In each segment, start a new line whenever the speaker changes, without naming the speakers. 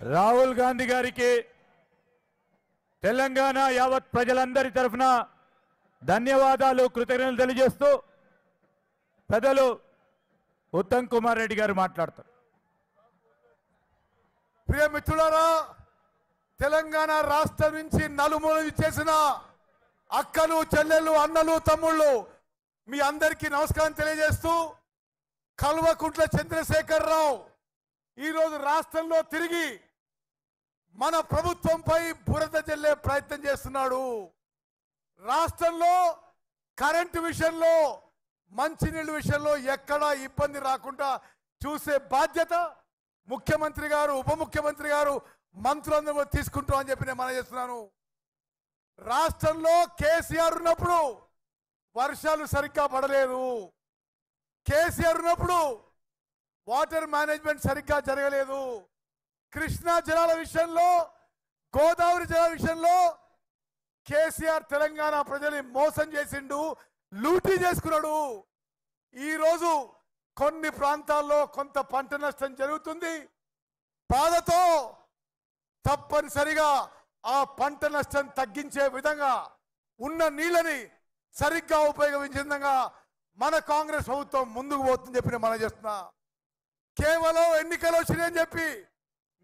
రాహుల్ గాంధీ గారికి తెలంగాణ యావత్ ప్రజలందరి తరఫున ధన్యవాదాలు కృతజ్ఞతలు తెలియజేస్తూ పెద్దలు ఉత్తమ్ కుమార్ రెడ్డి గారు మాట్లాడతారు.
ప్రియ మిత్రులారా, తెలంగాణ రాష్ట్రం నుంచి నలుమూలలు చేసిన అక్కలు చెల్లెళ్ళు అన్నలు తమ్ముళ్ళు మీ అందరికీ నమస్కారం తెలియజేస్తూ కల్వకుంట్ల చంద్రశేఖరరావు ఈరోజు రాష్ట్రంలో తిరిగి మన ప్రభుత్వంపై బురద జల్లే ప్రయత్నం చేస్తున్నాడు. రాష్ట్రంలో కరెంటు విషయంలో మంచినీళ్ళ విషయంలో ఎక్కడా ఇబ్బంది రాకుండా చూసే బాధ్యత ముఖ్యమంత్రి గారు ఉప ముఖ్యమంత్రి గారు మంత్రులందరూ తీసుకుంటామని చెప్పి నేను మనం చేస్తున్నాను. రాష్ట్రంలో కేసీఆర్ ఉన్నప్పుడు వర్షాలు సరిగ్గా పడలేదు. కేసీఆర్ ఉన్నప్పుడు వాటర్ మేనేజ్మెంట్ సరిగ్గా జరగలేదు. కృష్ణా జలాల విషయంలో గోదావరి జలాల విషయంలో కేసీఆర్ తెలంగాణ ప్రజల్ని మోసం చేసిండు, లూటీ చేసుకున్నాడు. ఈరోజు కొన్ని ప్రాంతాల్లో కొంత పంట నష్టం జరుగుతుంది. బాధతో తప్పనిసరిగా ఆ పంట నష్టం తగ్గించే విధంగా ఉన్న నీళ్ళని సరిగ్గా ఉపయోగించే విధంగా మన కాంగ్రెస్ ప్రభుత్వం ముందుకు పోతుందని చెప్పి మనం చేస్తున్నా. కేవలం ఎన్నికలు వచ్చినాయని చెప్పి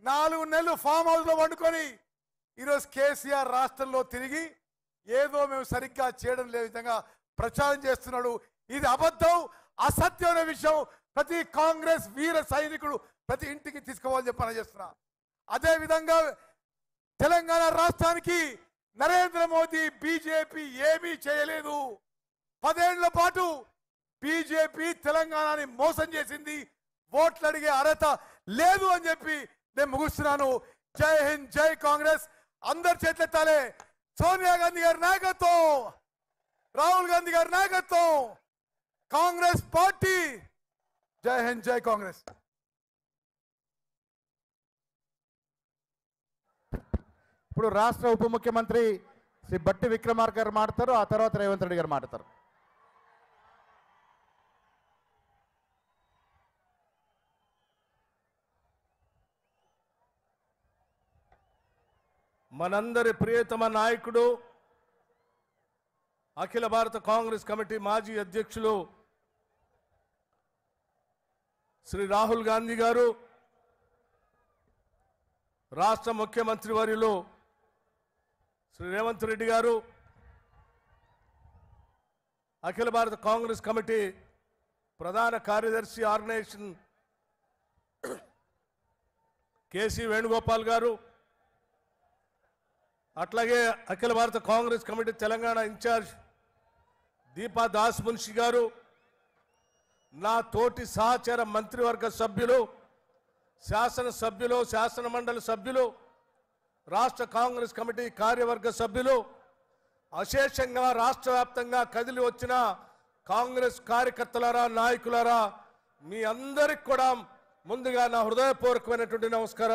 4 నెలలు ఫామ్ హౌస్ లో వండుకొని ఈరోజు కేసీఆర్ రాష్ట్రంలో తిరిగి ఏదో మేము సరిగ్గా చేయడం లేని విధంగా ప్రచారం చేస్తున్నాడు. ఇది అబద్ధం, అసత్యమైన విషయం. ప్రతి కాంగ్రెస్ వీర సైనికుడు ప్రతి ఇంటికి తీసుకోవాలని చెప్పి మనం చేస్తున్నా. అదే విధంగా తెలంగాణ రాష్ట్రానికి నరేంద్ర మోదీ బీజేపీ ఏమీ చేయలేదు. 10 ఏళ్ల పాటు బీజేపీ తెలంగాణని మోసం చేసింది. ఓట్లు అడిగే అర్హత లేదు అని చెప్పి నేను ముగిస్తున్నాను. జై హింద్, జై కాంగ్రెస్. అందరి చేతులెత్తాలే. సోనియా గాంధీ గారి నాయకత్వం, రాహుల్ గాంధీ గారి నాయకత్వం, కాంగ్రెస్ పార్టీ. జై హింద్, జై కాంగ్రెస్.
ఇప్పుడు రాష్ట్ర ఉప ముఖ్యమంత్రి శ్రీ బట్టి విక్రమార్క గారు మాట్లాడతారు. ఆ తర్వాత రేవంత్ రెడ్డి గారు మాట్లాడతారు.
మనందరి ప్రియతమ నాయకుడు, అఖిల భారత కాంగ్రెస్ కమిటీ మాజీ అధ్యక్షులు శ్రీ రాహుల్ గాంధీ గారు, రాష్ట్ర ముఖ్యమంత్రి వర్యులు శ్రీ రేవంత్ రెడ్డి గారు, అఖిల భారత కాంగ్రెస్ కమిటీ ప్రధాన కార్యదర్శి ఆర్గనైజేషన్ కేసీ వేణుగోపాల్ గారు, అట్లాగే అఖిల భారత కాంగ్రెస్ కమిటీ తెలంగాణ ఇన్ఛార్జ్ దీపా దాస్ మున్షి గారు, నా తోటి సహచర మంత్రివర్గ సభ్యులు, శాసనసభ్యులు, శాసన మండలి సభ్యులు, రాష్ట్ర కాంగ్రెస్ కమిటీ కార్యవర్గ సభ్యులు, అశేషంగా రాష్ట్ర వ్యాప్తంగా కదిలి వచ్చిన కాంగ్రెస్ కార్యకర్తలారా, నాయకులారా, మీ అందరికి కూడా ముందుగా నా హృదయపూర్వకమైనటువంటి నమస్కారం.